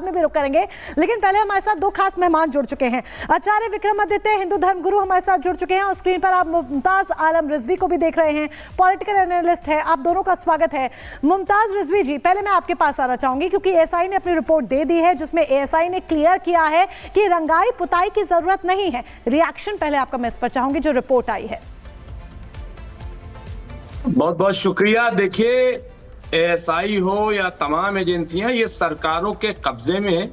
में भी रुक करेंगे, लेकिन पहले हमारे साथ दो खास मेहमान जुड़ चुके हैं। आचार्य विक्रमादित्य हिंदू धर्म गुरु हमारे साथ जुड़ चुके हैं और स्क्रीन पर आप मुमताज आलम रिजवी को भी देख रहे हैं, पॉलिटिकल एनालिस्ट है। आप दोनों का स्वागत है। मुमताज रिजवी जी, पहले मैं आपके पास आना चाहूंगी क्योंकि एएसआई ने अपनी रिपोर्ट दे दी है जिसमें एएसआई ने क्लियर किया है कि रंगाई पुताई की जरूरत नहीं है। रिएक्शन पहले आपका मैं इस पर चाहूंगी जो रिपोर्ट आई है। बहुत बहुत शुक्रिया। देखिए, एएसआई हो या तमाम एजेंसियां, ये सरकारों के कब्जे में है,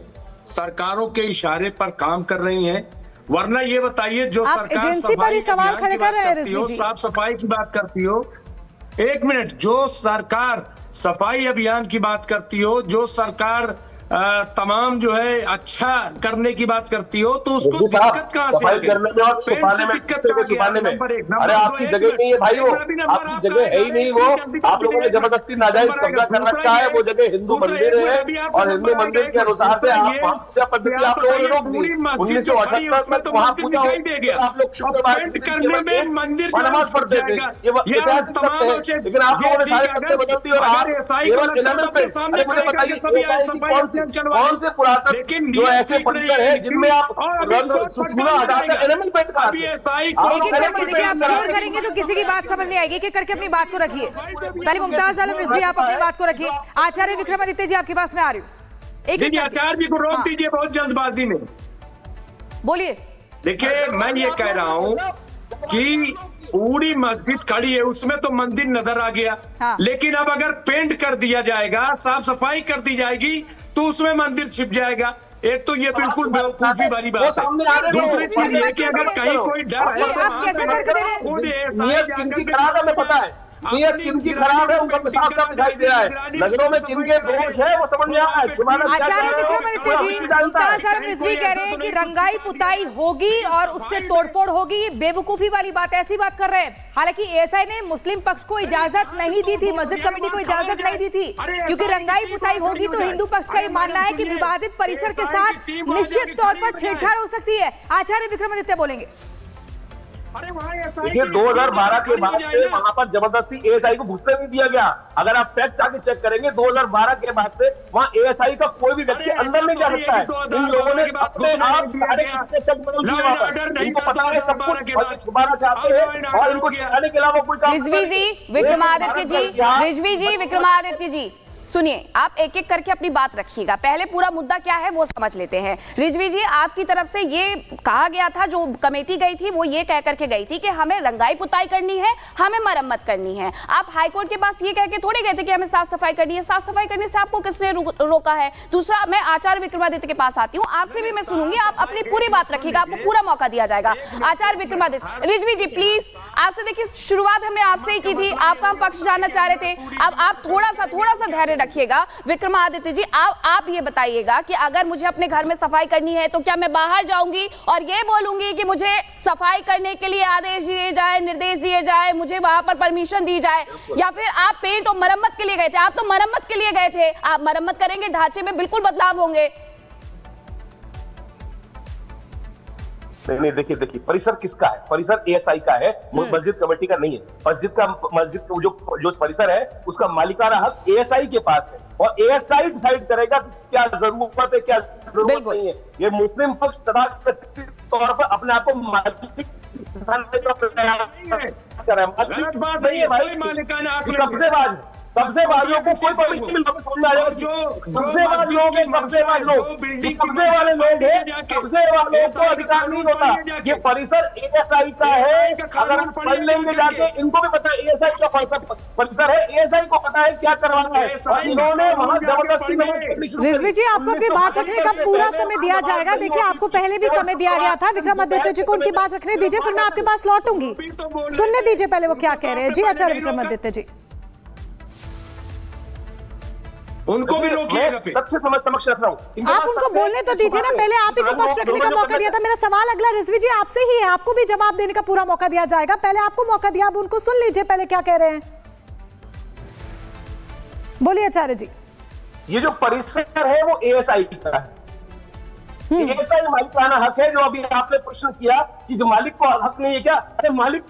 सरकारों के इशारे पर काम कर रही हैं। वरना ये बताइए, जो सरकार एजेंसी पर ही सवाल खड़े कर रहे हैं रिजवी जी, साफ सफाई की बात करती हो, एक मिनट, जो सरकार सफाई अभियान की बात करती हो, जो सरकार तमाम जो है अच्छा करने की बात करती हो, तो उसको दिक्कत कहाँ से आ गई? दिक्कत अरे आपकी जगह नहीं है भाई, वो आपकी जगह है ही नहीं। वो आप लोगों ने जबरदस्ती नाजायज कब्जा कर रखा है। वो जगह हिंदू मंदिर है और हिंदू मंदिर के अनुसार से आप पद्धति आप लोगों ने रोक दी। 1978 में वहाँ पूजा आप लोग शुक्रवार मंदिर नमाज पढ़ते थे, ये इतिहास है। लेकिन आप लोगों ने सारे कब्जे बदल दिए और आप बताइए कौन से पुरातन जो ऐसे परिसर है जिनमें आप आप शेयर करेंगे तो किसी की बात समझ नहीं आएगी। कि करके अपनी बात को रखिए। पहले मुमताज आलम रिजवी आप अपनी बात को रखिए। आचार्य विक्रमादित्य जी आपके पास में आ रही हूँ। एक आचार्य जी को रोक दीजिए बहुत जल्दबाजी में। बोलिए। देखिए, मैं ये कह रहा हूँ कि पूरी मस्जिद खड़ी है, उसमें तो मंदिर नजर आ गया। हाँ। लेकिन अब अगर पेंट कर दिया जाएगा, साफ सफाई कर दी जाएगी, तो उसमें मंदिर छिप जाएगा। एक तो ये बिल्कुल बेवकूफी वाली बात है। दूसरी चीज ये कि अगर कहीं कोई डर है तो आप कैसे तर्क दे रहे हैं? पता है नियत किनकी खराब है, उनका साफ साफ दिखाई दे रहा है। नजरों में किनके दोष है वो समझ में आ रहा है। आचार्य विक्रमादित्य जी, मुमताज आलम रिजवी कह रहे हैं कि रंगाई पुताई होगी और उससे तोड़फोड़ होगी। ये बेवकूफी वाली बात, ऐसी बात कर रहे हैं। हालांकि एएसआई ने मुस्लिम पक्ष को इजाजत नहीं दी थी, मस्जिद कमेटी को इजाजत नहीं दी थी, क्योंकि रंगाई पुताई होगी तो हिंदू पक्ष का ये मानना है कि विवादित परिसर के साथ निश्चित तौर पर छेड़छाड़ हो सकती है। आचार्य विक्रमादित्य बोलेंगे। देखिए, 2012 के बाद से वहां पर जबरदस्ती एएसआई को घुसने नहीं दिया गया। अगर आप फैक्ट आके चेक करेंगे, 2012 के बाद से वहां एएसआई का कोई भी व्यक्ति अंदर नहीं जा सकता है। इन लोगों ने अपने आप सारे बदल दिए वहां पर। इनको पता है सब कुछ छुपाना चाहते हैं और इनको छिपाने के अलावा कोई काम। रिजवी जी, विक्रमादित्य जी, रिजवी जी, विक्रमादित्य जी, सुनिए, आप एक एक करके अपनी बात रखिएगा। पहले पूरा मुद्दा क्या है वो समझ लेते हैं। रिजवी जी, आपकी तरफ से ये कहा गया था, जो कमेटी गई थी वो ये कह करके गई थी कि हमें रंगाई पुताई करनी है, हमें मरम्मत करनी है। आप हाईकोर्ट के पास ये कह के थोड़े गए थे कि हमें साफ सफाई करनी है। साफ सफाई करने से आपको किसने रोका है? दूसरा, मैं आचार्य विक्रमादित्य के पास आती हूँ, आपसे भी मैं सुनूंगी। आप अपनी पूरी बात रखिएगा, आपको पूरा मौका दिया जाएगा। आचार्य विक्रमादित्य, रिजवी जी प्लीज, आपसे देखिए, शुरुआत हमने आपसे ही की थी, आपका हम पक्ष जानना चाह रहे थे। अब आप थोड़ा सा धैर्य रखिएगा। विक्रमादित्य जी, आप ये बताइएगा कि अगर मुझे अपने घर में सफाई करनी है तो क्या मैं बाहर जाऊंगी और ये बोलूंगी कि मुझे सफाई करने के लिए आदेश दिए जाए, निर्देश दिए जाए, मुझे वहां पर परमिशन दी जाए? या फिर आप पेंट और मरम्मत के लिए गए थे? आप तो मरम्मत के लिए गए थे। आप मरम्मत करेंगे, ढांचे में बिल्कुल बदलाव होंगे। नहीं, देखिए, परिसर किसका है? परिसर एएसआई का है, मस्जिद कमेटी का नहीं है। मस्जिद जो परिसर है उसका मालिकाना हक एएसआई के पास है और एएसआई डिसाइड करेगा क्या जरूरत है, क्या जरूरत नहीं है। ये मुस्लिम पक्ष तथाकथित तौर पर अपने आप को मालिक कब्जेबाजों को कोई परमिशन नहीं मिलता। समझ में आ जाएगा। कब्जेबाज लोग हैं, कब्जेबाज लोग, कब्जे वाले लोग हैं, कब्जे वालों को अधिकार नहीं होता। ये परिसर एएसआई का है। अगर हम पढ़ लेंगे जाके, इनको भी पता है एएसआई का परिसर है, एएसआई को पता है क्या करवाना है और इन्होंने वहां जबरदस्ती। रिजवी जी, आपको अपनी बात रखने का पूरा समय दिया जाएगा। देखिए, आपको पहले भी समय दिया गया था। विक्रमादित्य जी को उनकी बात रखने दीजिए, फिर मैं आपके पास लौटूंगी। सुनने दीजिए पहले वो क्या कह रहे हैं। जी आचार्य विक्रमादित्य जी, उनको भी रोकिएगा। सबसे समक्ष रख रहा हूं। आप उनको बोलने तो दीजिए ना, पहले आप ही को पक्ष रखने का मौका दिया था। मेरा सवाल अगला रिजवी जी आपसे ही है, आपको भी जवाब देने का पूरा मौका दिया जाएगा। पहले आपको मौका दिया, अब उनको सुन लीजिए पहले क्या कह रहे हैं। बोलिए आचार्य जी। ये जो परिसर है वो एएसआई का है। ऐसा ही मालिकाना हक है जो अभी आपने प्रश्न किया कि जो मालिक को हक नहीं है क्या? अरे मालिक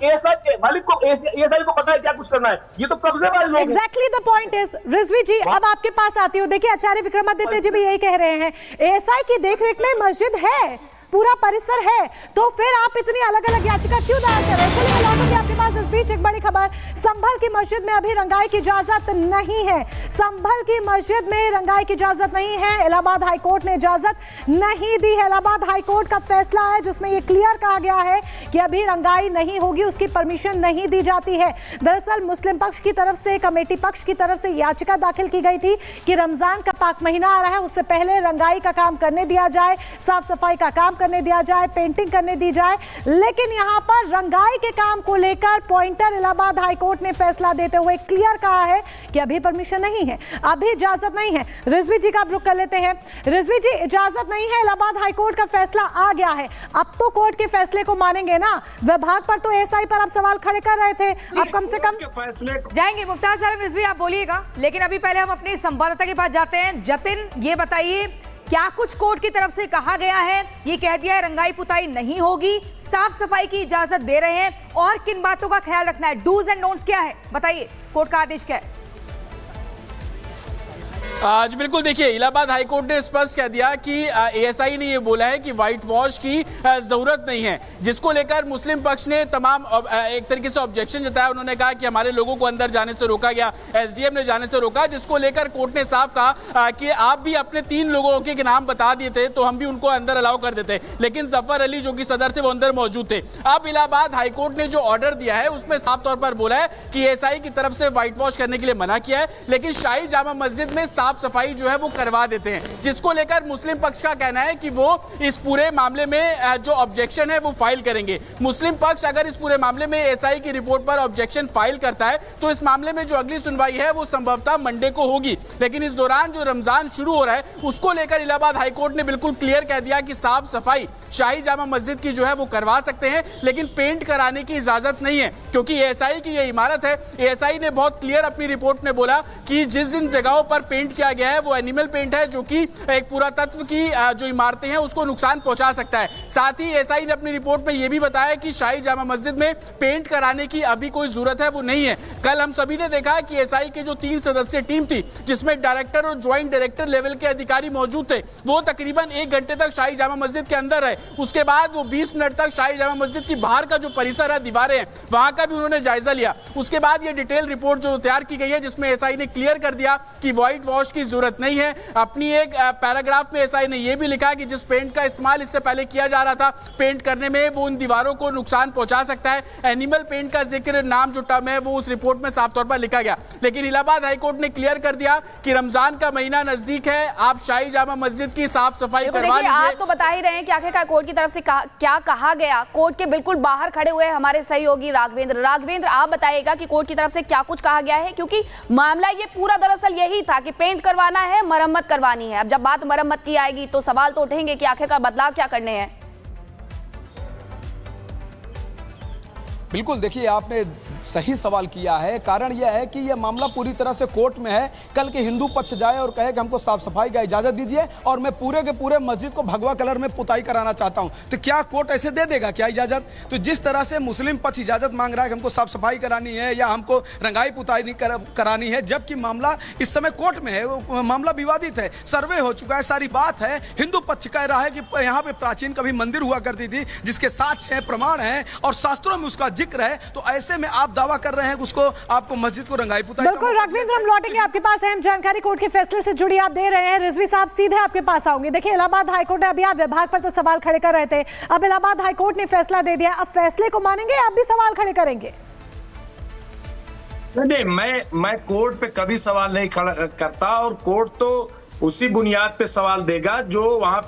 को एएसआई को पता है क्या कुछ करना है, ये तो कब्जे वाले लोग हैं। Exactly the point is, Rizvi ji अब आपके पास आती हूँ। देखिए आचार्य विक्रमादित्य जी भी यही कह रहे हैं, एएसआई की देखरेख में मस्जिद है, पूरा परिसर है, तो फिर आप इतनी अलग अलग याचिका क्यों दायर कर रहे हैं? चलिए लौटूंगी आपके पास। इस बीच एक बड़ी खबर, संभल की मस्जिद में अभी रंगाई की इजाजत नहीं है। संभल की मस्जिद में रंगाई की इजाजत नहीं है, इलाहाबाद हाईकोर्ट ने इजाजत नहीं दी है। इलाहाबाद हाईकोर्ट का फैसला है जिसमें यह क्लियर कहा गया है कि अभी रंगाई नहीं होगी, उसकी परमिशन नहीं दी जाती है। दरअसल मुस्लिम पक्ष की तरफ से, कमेटी पक्ष की तरफ से याचिका दाखिल की गई थी कि रमजान का पाक महीना आ रहा है, उससे पहले रंगाई का काम करने दिया जाए, साफ सफाई का काम करने दिया जाए, पेंटिंग करने दी जाए। लेकिन यहां पर रंगाई के काम को लेकर पॉइंटर इलाहाबाद हाईकोर्ट ने फैसला देते हुए क्लियर कहा है कि अभी परमिशन नहीं है, अभी इजाजत नहीं है। रिजवी जी का आप रुख कर लेते हैं। रिजवी जी, इजाजत नहीं है, इलाहाबाद हाईकोर्ट का फैसला आ गया है, अब तो कोर्ट के फैसले को मानेंगे ना? विभाग पर तो एएसआई पर आप सवाल खड़े कर रहे थे, अब कम से कम फैसले जाएंगे। मुमताज आलम रिजवी आप बोलिएगा, लेकिन अभी पहले हम अपने संवाददाता के पास जाते हैं। जतिन, ये बताइए क्या कुछ कोर्ट की तरफ से कहा गया है? ये कह दिया है रंगाई पुताई नहीं होगी, साफ सफाई की इजाजत दे रहे हैं, और किन बातों का ख्याल रखना है? डूज एंड डोंट्स क्या है, बताइए, कोर्ट का आदेश क्या है? जी बिल्कुल, देखिए इलाहाबाद हाईकोर्ट ने स्पष्ट कह दिया कि एएसआई ने ये बोला है कि व्हाइट वॉश की जरूरत नहीं है, जिसको लेकर मुस्लिम पक्ष ने तमाम एक तरीके से ऑब्जेक्शन जताया। उन्होंने कहा कि हमारे लोगों को अंदर जाने से रोका गया, एसडीएम ने जाने से रोका, जिसको लेकर कोर्ट ने साफ कहा कि आप भी अपने 3 लोगों के नाम बता दिए थे तो हम भी उनको अंदर अलाउ कर देते, लेकिन जफर अली जो कि सदर थे वो अंदर मौजूद थे। अब इलाहाबाद हाईकोर्ट ने जो ऑर्डर दिया है उसमें साफ तौर पर बोला है कि एएसआई की तरफ से व्हाइट वॉश करने के लिए मना किया है, लेकिन शाही जामा मस्जिद में साफ सफाई जो है वो करवा देते हैं, जिसको लेकर मुस्लिम पक्ष का कहना है कि वो इस पूरे मामले में जो ऑब्जेक्शन है वो फाइल करेंगे। मुस्लिम पक्ष अगर इस पूरे मामले में एएसआई की रिपोर्ट पर ऑब्जेक्शन फाइल करता है तो इस मामले में जो अगली सुनवाई है वो संभवतः मंडे को होगी, लेकिन इस दौरान जो रमजान शुरू हो रहा है उसको लेकर इलाहाबाद हाईकोर्ट ने बिल्कुल क्लियर कह दिया कि साफ सफाई शाही जामा मस्जिद की जो है वो करवा सकते हैं, लेकिन पेंट कराने की इजाजत नहीं है, क्योंकि एएसआई की ये इमारत है। एएसआई ने बहुत क्लियर अपनी रिपोर्ट में बोला कि जिस जिन जगहों पर पेंट किया गया है वो एनिमल पेंट है, जो कि एक पुरातत्व की जो इमारतें हैं उसको नुकसान पहुंचा सकता है। साथ ही एएसआई ने अपनी रिपोर्ट में यह भी बताया कि शाही जामा मस्जिद में पेंट कराने की अभी कोई जरूरत है वो नहीं है। कल हम सभी ने देखा कि एएसआई की जो 3 सदस्यीय टीम थी जिसमें डायरेक्टर और ज्वाइंट डायरेक्टर लेवल के अधिकारी मौजूद थे, वो तकरीबन 1 घंटे तक शाही जामा मस्जिद के अंदर रहे। उसके बाद वो 20 मिनट तक शाही जामा मस्जिद की बाहर का जो परिसर है, दीवारें हैं, वहां का भी उन्होंने जायजा लिया। उसके बाद ये डिटेल रिपोर्ट जो तैयार की गई है जिसमें एएसआई ने क्लियर कर दिया कि व्हाइट वॉश की जरूरत नहीं है। अपनी एक पैराग्राफ में एएसआई ने यह भी लिखा कि जिस पेंट का इस्तेमाल इससे पहले किया जा रहा था पेंट करने में वो उन दीवारों को नुकसान पहुंचा सकता है। एनिमल पेंट का जिक्र, नाम जो टर्म है वो उस रिपोर्ट में साफ तौर पर लिखा गया, लेकिन इलाहाबाद हाईकोर्ट ने क्लियर कर दिया कि रमजान का महीना नजदीक है, आप शाही जामा मस्जिद की साफ सफाई करवा लीजिए। आप तो बता ही रहे हैं कि आखिरकार कोर्ट की तरफ से क्या कहा गया। कोर्ट के बिल्कुल बाहर खड़े हुए हमारे सहयोगी राघवेंद्र, आप बताइएगा कि कोर्ट की तरफ से क्या कुछ कहा गया है, क्योंकि मामला ये पूरा दरअसल यही था कि पेंट करवाना है, मरम्मत करवानी है। अब जब बात मरम्मत की आएगी तो सवाल तो उठेंगे कि आखिरकार बदलाव क्या करने हैं। बिल्कुल, देखिए आपने सही सवाल किया है। कारण यह है कि यह मामला पूरी तरह से कोर्ट में है। कल के हिंदू पक्ष जाए और कहे कि हमको साफ सफाई का इजाजत दीजिए और मैं पूरे के पूरे मस्जिद को भगवा कलर में पुताई कराना चाहता हूं, तो क्या कोर्ट ऐसे दे देगा क्या इजाजत? तो जिस तरह से मुस्लिम पक्ष इजाजत मांग रहा है कि हमको साफ सफाई करानी है या हमको रंगाई पुताई नहीं करानी है, जबकि मामला इस समय कोर्ट में है, मामला विवादित है, सर्वे हो चुका है, सारी बात है। हिंदू पक्ष कह रहा है कि यहाँ पे प्राचीन कभी मंदिर हुआ करती थी जिसके साक्ष्य हैं, प्रमाण है और शास्त्रों में उसका जिक्र है, तो ऐसे में आप दावा कर रहे हैं कि उसको आपको मस्जिद को रंगाई पुताई। बिल्कुल राघवेंद्र, हम लौटेंगे आपके पास। अहम जानकारी कोर्ट के फैसले से जुड़ी आप दे रहे हैं। रिजवी साहब सीधे आपके पास आऊंगी। देखिए इलाहाबाद हाईकोर्ट ने, अभी आप विभाग पर तो सवाल खड़े कर रहे थे, अब इलाहाबाद हाईकोर्ट ने फैसला दे दिया, अब फैसले को मानेंगे या आप भी सवाल खड़े करेंगे? नहीं, मैं कोर्ट पे कभी सवाल नहीं खड़ा करता और कोर्ट तो उसी बुनियाद पे सवाल देगा जो वहां